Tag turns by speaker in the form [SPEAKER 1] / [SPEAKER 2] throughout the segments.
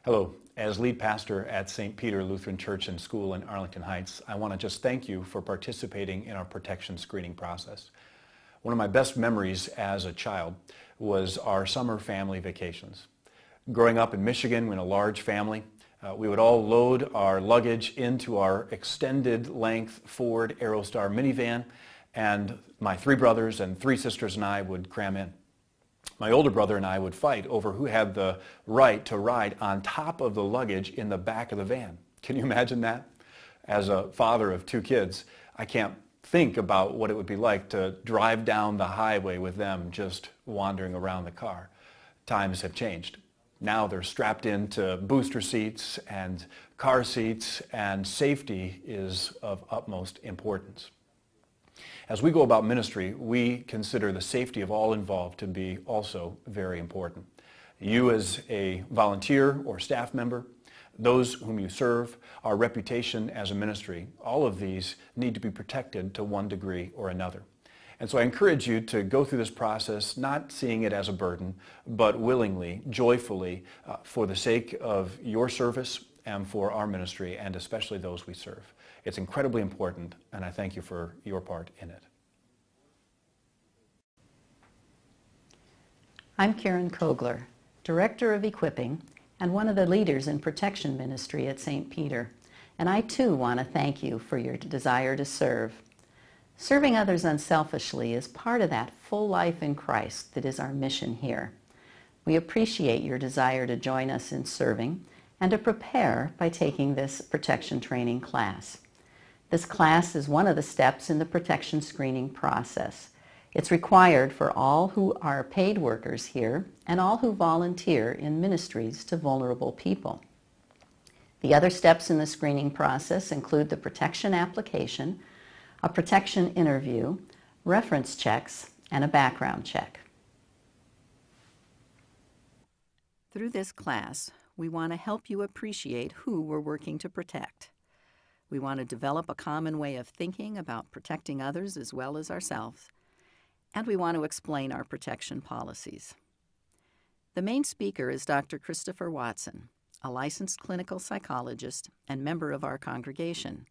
[SPEAKER 1] Hello. As lead pastor at St. Peter Lutheran Church and School in Arlington Heights, I want to just thank you for participating in our protection screening process. One of my best memories as a child was our summer family vacations. Growing up in Michigan in a large family, we would all load our luggage into our extended length Ford Aerostar minivan, and my 3 brothers and 3 sisters and I would cram in. My older brother and I would fight over who had the right to ride on top of the luggage in the back of the van. Can you imagine that? As a father of 2 kids, I can't think about what it would be like to drive down the highway with them just wandering around the car. Times have changed. Now they're strapped into booster seats and car seats, and safety is of utmost importance. As we go about ministry, we consider the safety of all involved to be also very important. You as a volunteer or staff member, those whom you serve, our reputation as a ministry, all of these need to be protected to one degree or another. And so I encourage you to go through this process, not seeing it as a burden, but willingly, joyfully, for the sake of your service and for our ministry, and especially those we serve. It's incredibly important, and I thank you for your part in it.
[SPEAKER 2] I'm Karen Kogler, Director of Equipping and one of the leaders in protection ministry at St. Peter, and I too want to thank you for your desire to serve. Serving others unselfishly is part of that full life in Christ that is our mission here. We appreciate your desire to join us in serving and to prepare by taking this protection training class. This class is one of the steps in the protection screening process. It's required for all who are paid workers here and all who volunteer in ministries to vulnerable people. The other steps in the screening process include the protection application, a protection interview, reference checks, and a background check. Through this class, we want to help you appreciate who we're working to protect. We want to develop a common way of thinking about protecting others as well as ourselves, and we want to explain our protection policies. The main speaker is Dr. Christopher Watson, a licensed clinical psychologist and member of our congregation.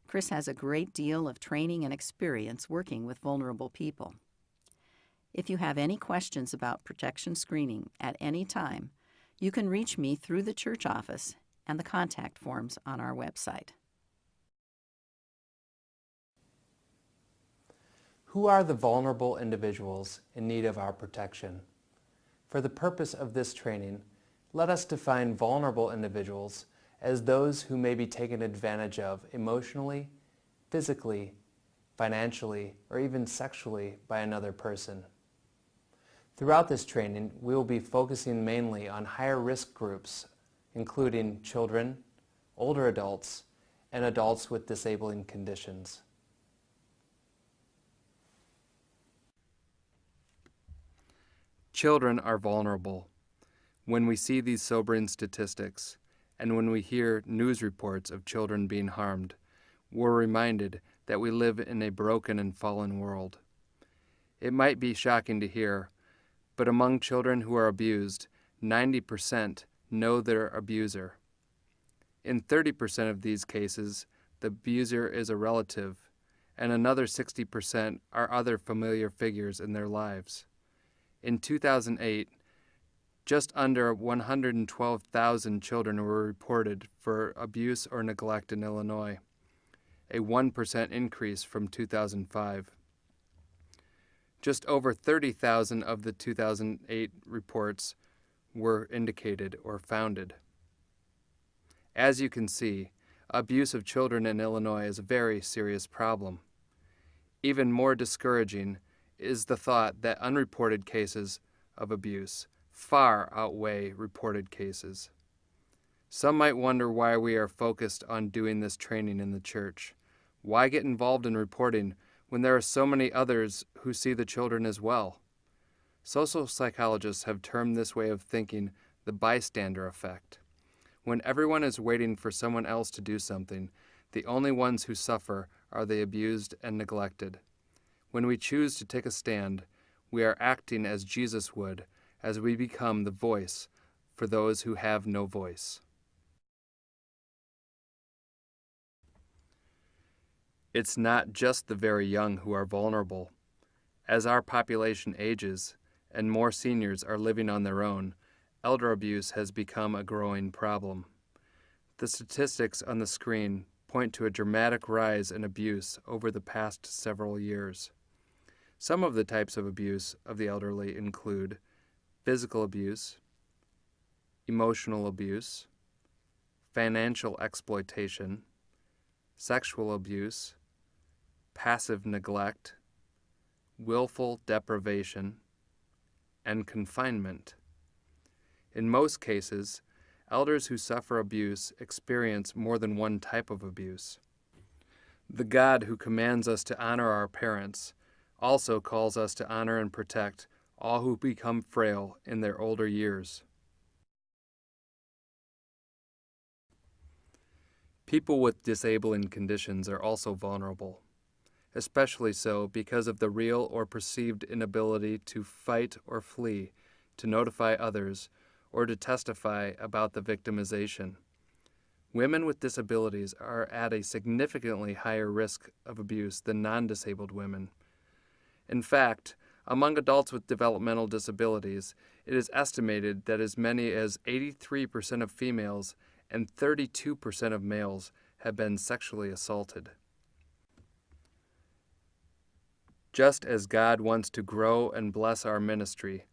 [SPEAKER 2] Chris has a great deal of training and experience working with vulnerable people. If you have any questions about protection screening at any time, you can reach me through the church office and the contact forms on our website.
[SPEAKER 3] Who are the vulnerable individuals in need of our protection? For the purpose of this training, let us define vulnerable individuals as those who may be taken advantage of emotionally, physically, financially, or even sexually by another person. Throughout this training, we will be focusing mainly on higher risk groups, including children, older adults, and adults with disabling conditions.
[SPEAKER 4] Children are vulnerable. When we see these sobering statistics, and when we hear news reports of children being harmed, we're reminded that we live in a broken and fallen world. It might be shocking to hear, but among children who are abused, 90% know their abuser. In 30% of these cases, the abuser is a relative, and another 60% are other familiar figures in their lives. In 2008, just under 112,000 children were reported for abuse or neglect in Illinois, a 1% increase from 2005. Just over 30,000 of the 2008 reports were indicated or founded. As you can see, abuse of children in Illinois is a very serious problem. Even more discouraging is the thought that unreported cases of abuse far outweigh reported cases. Some might wonder why we are focused on doing this training in the church. Why get involved in reporting when there are so many others who see the children as well? Social psychologists have termed this way of thinking the bystander effect. When everyone is waiting for someone else to do something, the only ones who suffer are the abused and neglected. When we choose to take a stand, we are acting as Jesus would, as we become the voice for those who have no voice. It's not just the very young who are vulnerable. As our population ages and more seniors are living on their own, elder abuse has become a growing problem. The statistics on the screen point to a dramatic rise in abuse over the past several years. Some of the types of abuse of the elderly include physical abuse, emotional abuse, financial exploitation, sexual abuse, passive neglect, willful deprivation, and confinement. In most cases, elders who suffer abuse experience more than one type of abuse. The God who commands us to honor our parents also calls us to honor and protect all who become frail in their older years. People with disabling conditions are also vulnerable, especially so because of the real or perceived inability to fight or flee, to notify others, or to testify about the victimization. Women with disabilities are at a significantly higher risk of abuse than non-disabled women. In fact, among adults with developmental disabilities, it is estimated that as many as 83% of females and 32% of males have been sexually assaulted. Just as God wants to grow and bless our ministry,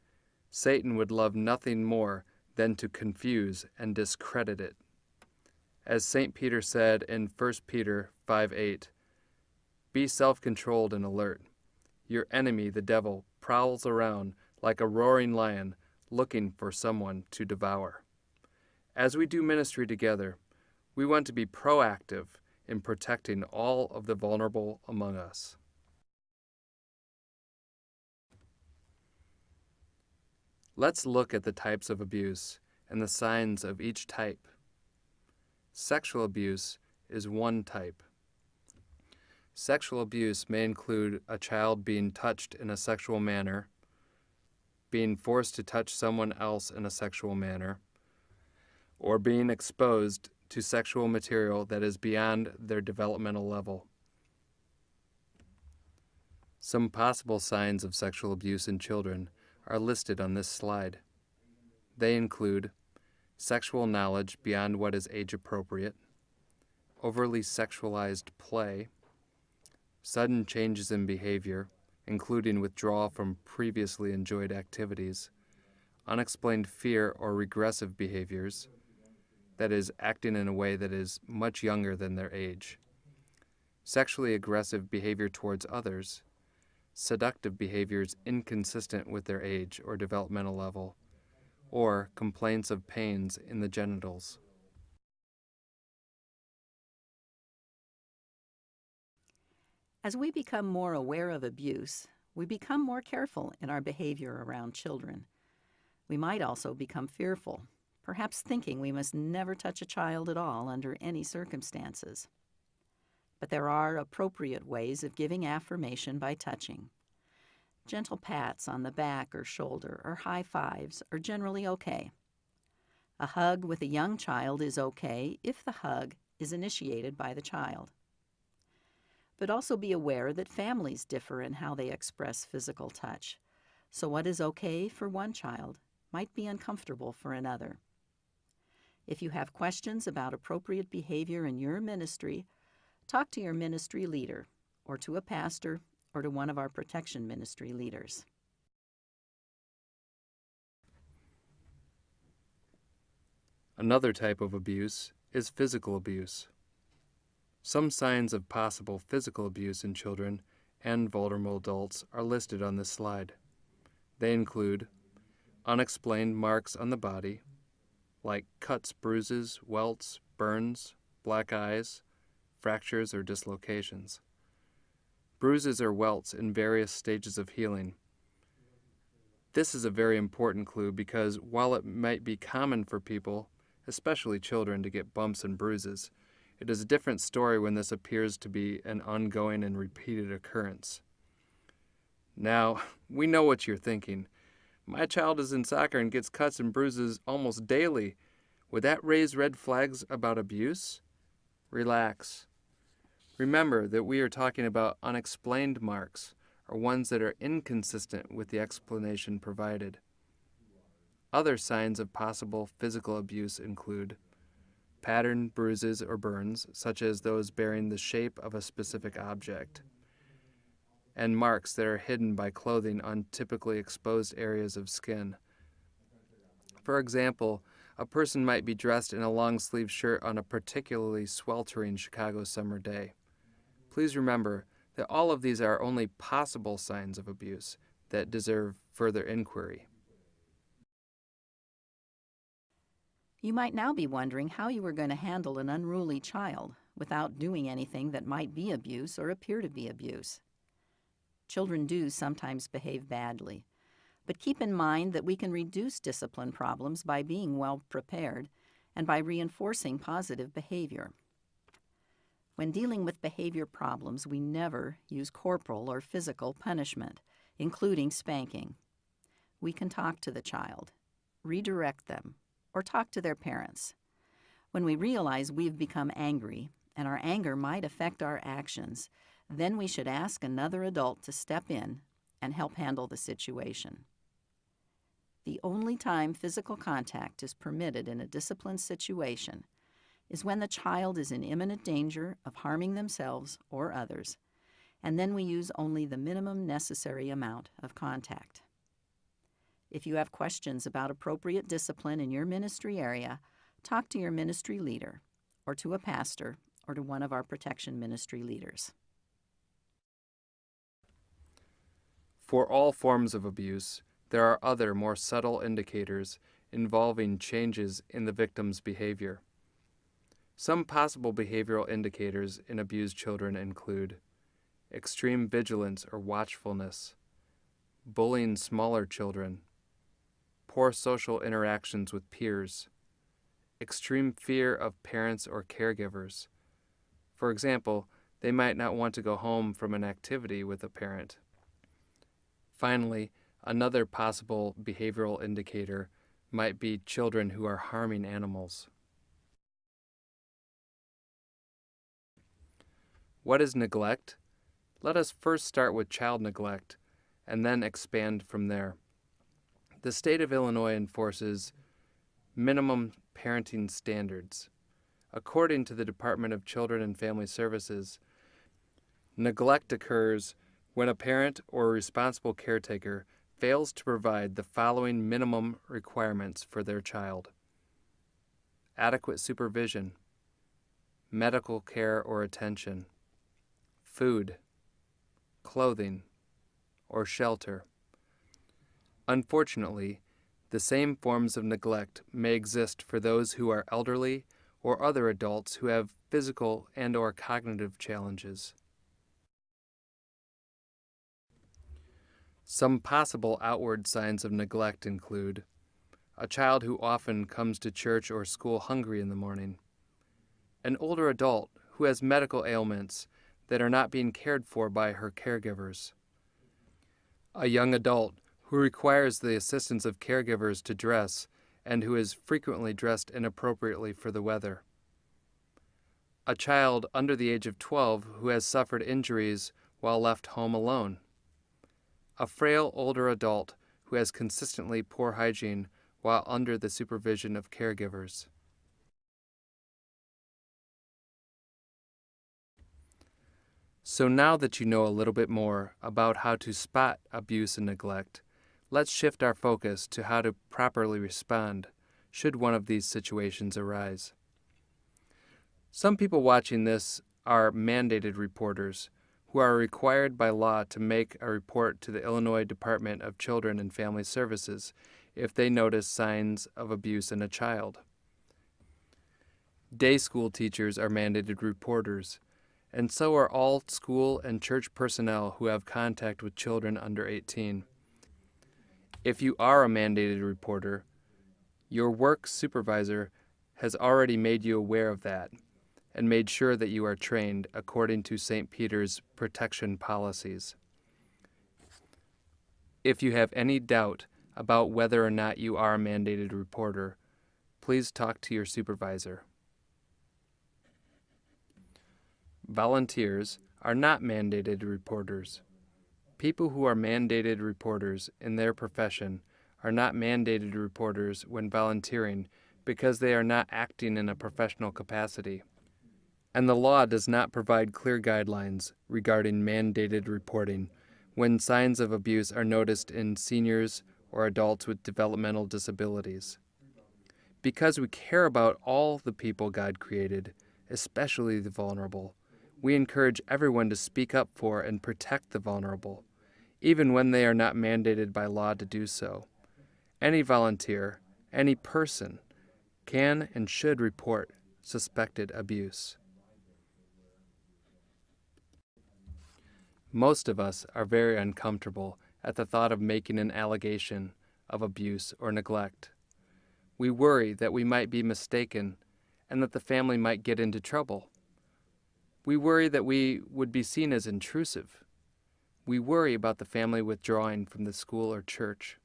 [SPEAKER 4] Satan would love nothing more than to confuse and discredit it. As St. Peter said in 1 Peter 5:8, "Be self-controlled and alert. Your enemy, the devil, prowls around like a roaring lion looking for someone to devour." As we do ministry together, we want to be proactive in protecting all of the vulnerable among us. Let's look at the types of abuse and the signs of each type. Sexual abuse is one type. Sexual abuse may include a child being touched in a sexual manner, being forced to touch someone else in a sexual manner, or being exposed to sexual material that is beyond their developmental level. Some possible signs of sexual abuse in children are listed on this slide. They include sexual knowledge beyond what is age appropriate, overly sexualized play, sudden changes in behavior, including withdrawal from previously enjoyed activities, unexplained fear or regressive behaviors, that is, acting in a way that is much younger than their age, sexually aggressive behavior towards others, seductive behaviors inconsistent with their age or developmental level, or complaints of pains in the genitals.
[SPEAKER 2] As we become more aware of abuse, we become more careful in our behavior around children. We might also become fearful, perhaps thinking we must never touch a child at all under any circumstances. But there are appropriate ways of giving affirmation by touching. Gentle pats on the back or shoulder or high fives are generally okay. A hug with a young child is okay if the hug is initiated by the child. But also be aware that families differ in how they express physical touch, so what is okay for one child might be uncomfortable for another. If you have questions about appropriate behavior in your ministry, talk to your ministry leader or to a pastor or to one of our protection ministry leaders.
[SPEAKER 4] Another type of abuse is physical abuse. Some signs of possible physical abuse in children and vulnerable adults are listed on this slide. They include unexplained marks on the body, like cuts, bruises, welts, burns, black eyes, fractures, or dislocations. Bruises or welts in various stages of healing. This is a very important clue because while it might be common for people, especially children, to get bumps and bruises, it is a different story when this appears to be an ongoing and repeated occurrence. Now, we know what you're thinking. My child is in soccer and gets cuts and bruises almost daily. Would that raise red flags about abuse? Relax. Remember that we are talking about unexplained marks, or ones that are inconsistent with the explanation provided. Other signs of possible physical abuse include pattern bruises or burns, such as those bearing the shape of a specific object, and marks that are hidden by clothing on typically exposed areas of skin. For example, a person might be dressed in a long-sleeve shirt on a particularly sweltering Chicago summer day. Please remember that all of these are only possible signs of abuse that deserve further inquiry.
[SPEAKER 2] You might now be wondering how you were going to handle an unruly child without doing anything that might be abuse or appear to be abuse. Children do sometimes behave badly, but keep in mind that we can reduce discipline problems by being well prepared and by reinforcing positive behavior. When dealing with behavior problems, we never use corporal or physical punishment, including spanking. We can talk to the child, redirect them, or talk to their parents. When we realize we've become angry and our anger might affect our actions, then we should ask another adult to step in and help handle the situation. The only time physical contact is permitted in a discipline situation is when the child is in imminent danger of harming themselves or others, and then we use only the minimum necessary amount of contact. If you have questions about appropriate discipline in your ministry area, talk to your ministry leader, or to a pastor, or to one of our protection ministry leaders.
[SPEAKER 4] For all forms of abuse, there are other more subtle indicators involving changes in the victim's behavior. Some possible behavioral indicators in abused children include extreme vigilance or watchfulness, bullying smaller children, poor social interactions with peers, extreme fear of parents or caregivers. For example, they might not want to go home from an activity with a parent. Finally, another possible behavioral indicator might be children who are harming animals. What is neglect? Let us first start with child neglect and then expand from there. The state of Illinois enforces minimum parenting standards. According to the Department of Children and Family Services, neglect occurs when a parent or a responsible caretaker fails to provide the following minimum requirements for their child: adequate supervision, medical care or attention, food, clothing, or shelter. Unfortunately, the same forms of neglect may exist for those who are elderly or other adults who have physical and/or cognitive challenges. Some possible outward signs of neglect include a child who often comes to church or school hungry in the morning, an older adult who has medical ailments that are not being cared for by her caregivers, a young adult who requires the assistance of caregivers to dress and who is frequently dressed inappropriately for the weather, a child under the age of 12 who has suffered injuries while left home alone, a frail older adult who has consistently poor hygiene while under the supervision of caregivers. So now that you know a little bit more about how to spot abuse and neglect, let's shift our focus to how to properly respond should one of these situations arise. Some people watching this are mandated reporters who are required by law to make a report to the Illinois Department of Children and Family Services if they notice signs of abuse in a child. Day school teachers are mandated reporters, and so are all school and church personnel who have contact with children under 18. If you are a mandated reporter, your work supervisor has already made you aware of that and made sure that you are trained according to St. Peter's protection policies. If you have any doubt about whether or not you are a mandated reporter, please talk to your supervisor. Volunteers are not mandated reporters. People who are mandated reporters in their profession are not mandated reporters when volunteering because they are not acting in a professional capacity. And the law does not provide clear guidelines regarding mandated reporting when signs of abuse are noticed in seniors or adults with developmental disabilities. Because we care about all the people God created, especially the vulnerable, we encourage everyone to speak up for and protect the vulnerable, even when they are not mandated by law to do so. Any volunteer, any person, can and should report suspected abuse. Most of us are very uncomfortable at the thought of making an allegation of abuse or neglect. We worry that we might be mistaken and that the family might get into trouble. We worry that we would be seen as intrusive. We worry about the family withdrawing from the school or church.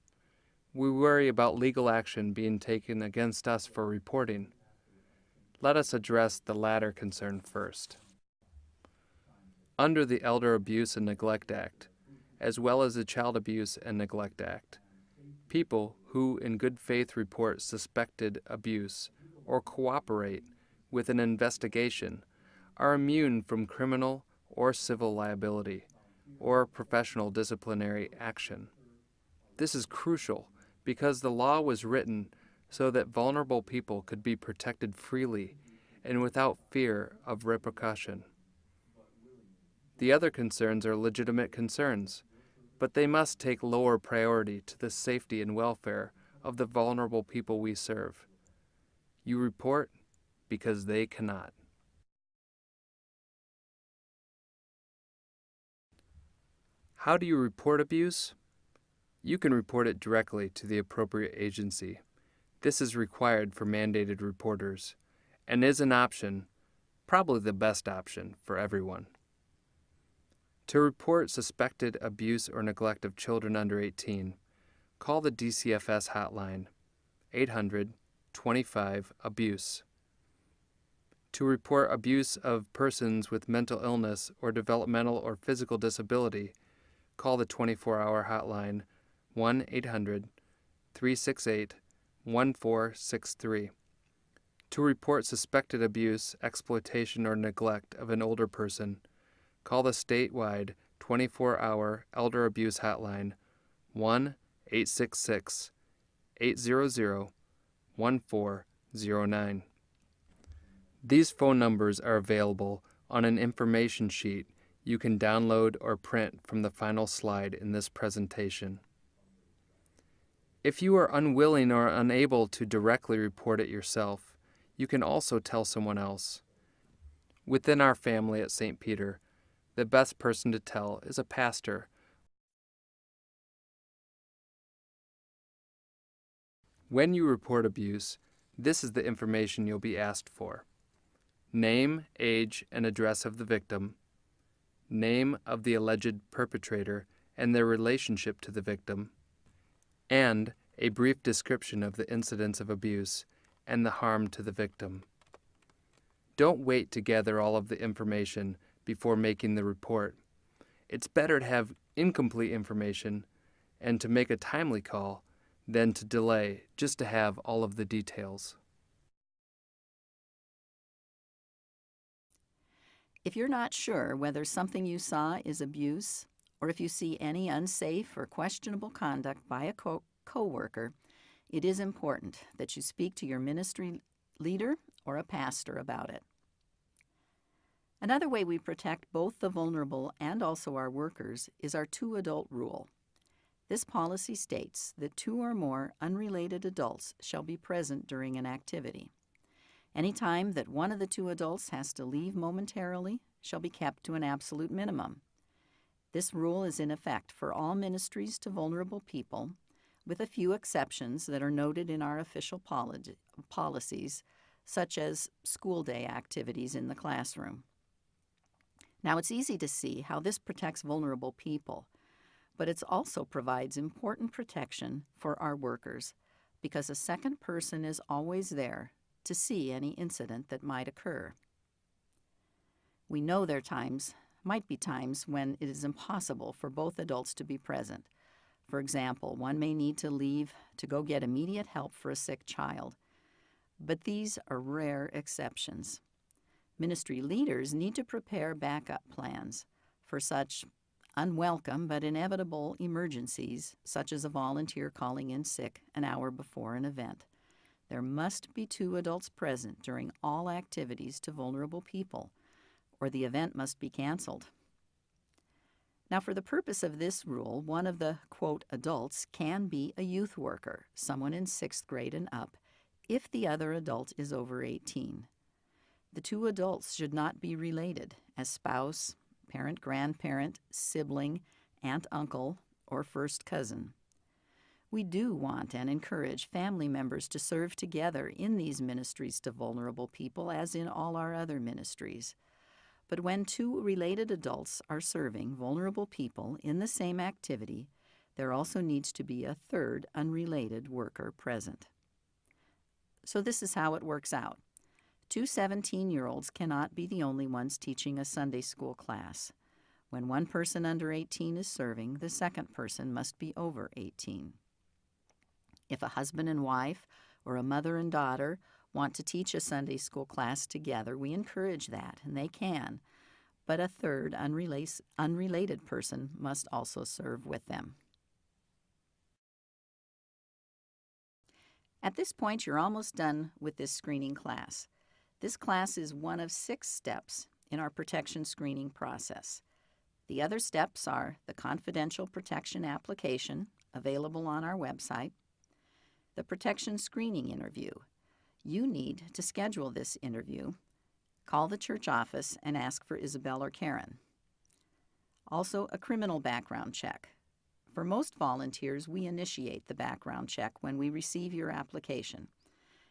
[SPEAKER 4] We worry about legal action being taken against us for reporting. Let us address the latter concern first. Under the Elder Abuse and Neglect Act, as well as the Child Abuse and Neglect Act, people who in good faith report suspected abuse or cooperate with an investigation are immune from criminal or civil liability or professional disciplinary action. This is crucial because the law was written so that vulnerable people could be protected freely and without fear of repercussion. The other concerns are legitimate concerns, but they must take lower priority to the safety and welfare of the vulnerable people we serve. You report because they cannot. How do you report abuse? You can report it directly to the appropriate agency. This is required for mandated reporters and is an option, probably the best option for everyone. To report suspected abuse or neglect of children under 18, call the DCFS hotline, 800-25-ABUSE. To report abuse of persons with mental illness or developmental or physical disability, call the 24-hour hotline, 1-800-368-1463. To report suspected abuse, exploitation, or neglect of an older person, call the statewide 24-hour Elder Abuse Hotline, 1-866-800-1409. These phone numbers are available on an information sheet you can download or print from the final slide in this presentation. If you are unwilling or unable to directly report it yourself, you can also tell someone else. Within our family at St. Peter, the best person to tell is a pastor. When you report abuse, this is the information you'll be asked for: name, age, and address of the victim, name of the alleged perpetrator and their relationship to the victim, and a brief description of the incidents of abuse and the harm to the victim. Don't wait to gather all of the information before making the report. It's better to have incomplete information and to make a timely call than to delay just to have all of the details.
[SPEAKER 2] If you're not sure whether something you saw is abuse, or if you see any unsafe or questionable conduct by a co-worker, it is important that you speak to your ministry leader or a pastor about it. Another way we protect both the vulnerable and also our workers is our 2-adult rule. This policy states that 2 or more unrelated adults shall be present during an activity. Any time that one of the 2 adults has to leave momentarily shall be kept to an absolute minimum. This rule is in effect for all ministries to vulnerable people, with a few exceptions that are noted in our official policies, such as school day activities in the classroom. Now, it's easy to see how this protects vulnerable people, but it also provides important protection for our workers because a second person is always there to see any incident that might occur. We know there might be times when it is impossible for both adults to be present. For example, one may need to leave to go get immediate help for a sick child. But these are rare exceptions. Ministry leaders need to prepare backup plans for such unwelcome but inevitable emergencies, such as a volunteer calling in sick an hour before an event. There must be 2 adults present during all activities to vulnerable people, or the event must be canceled. Now, for the purpose of this rule, one of the, quote, adults can be a youth worker, someone in 6th grade and up, if the other adult is over 18. The 2 adults should not be related as spouse, parent, grandparent, sibling, aunt, uncle, or first cousin. We do want and encourage family members to serve together in these ministries to vulnerable people as in all our other ministries. But when 2 related adults are serving vulnerable people in the same activity, there also needs to be a 3rd unrelated worker present. So this is how it works out. 2 17-year-olds cannot be the only ones teaching a Sunday school class. When one person under 18 is serving, the second person must be over 18. If a husband and wife or a mother and daughter want to teach a Sunday school class together, we encourage that, and they can. But a 3rd unrelated person must also serve with them. At this point, you're almost done with this screening class. This class is one of 6 steps in our protection screening process. The other steps are the confidential protection application, available on our website, the protection screening interview. You need to schedule this interview. Call the church office and ask for Isabel or Karen. Also, a criminal background check. For most volunteers, we initiate the background check when we receive your application.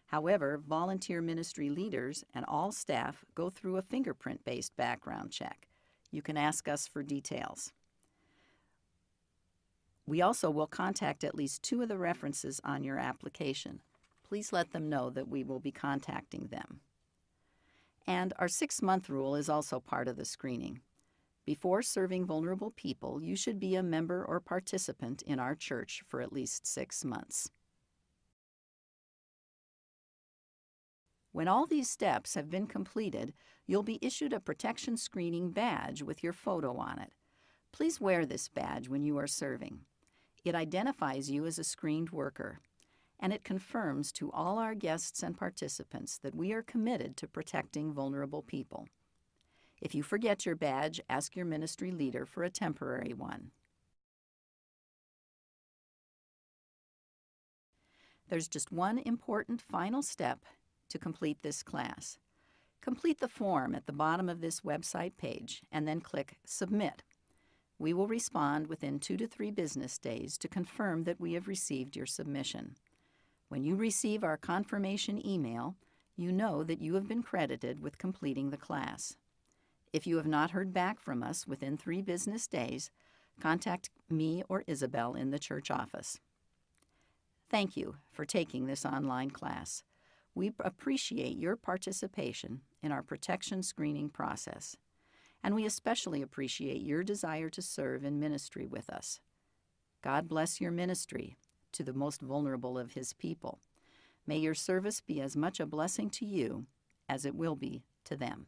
[SPEAKER 2] However, volunteer ministry leaders and all staff go through a fingerprint-based background check. You can ask us for details. We also will contact at least 2 of the references on your application. Please let them know that we will be contacting them. And our 6-month rule is also part of the screening. Before serving vulnerable people, you should be a member or participant in our church for at least 6 months. When all these steps have been completed, you'll be issued a protection screening badge with your photo on it. Please wear this badge when you are serving. It identifies you as a screened worker, and it confirms to all our guests and participants that we are committed to protecting vulnerable people. If you forget your badge, ask your ministry leader for a temporary one. There's just one important final step to complete this class. Complete the form at the bottom of this website page and then click Submit. We will respond within 2 to 3 business days to confirm that we have received your submission. When you receive our confirmation email, you know that you have been credited with completing the class. If you have not heard back from us within 3 business days, contact me or Isabel in the church office. Thank you for taking this online class. We appreciate your participation in our protection screening process, and we especially appreciate your desire to serve in ministry with us. God bless your ministry to the most vulnerable of His people. May your service be as much a blessing to you as it will be to them.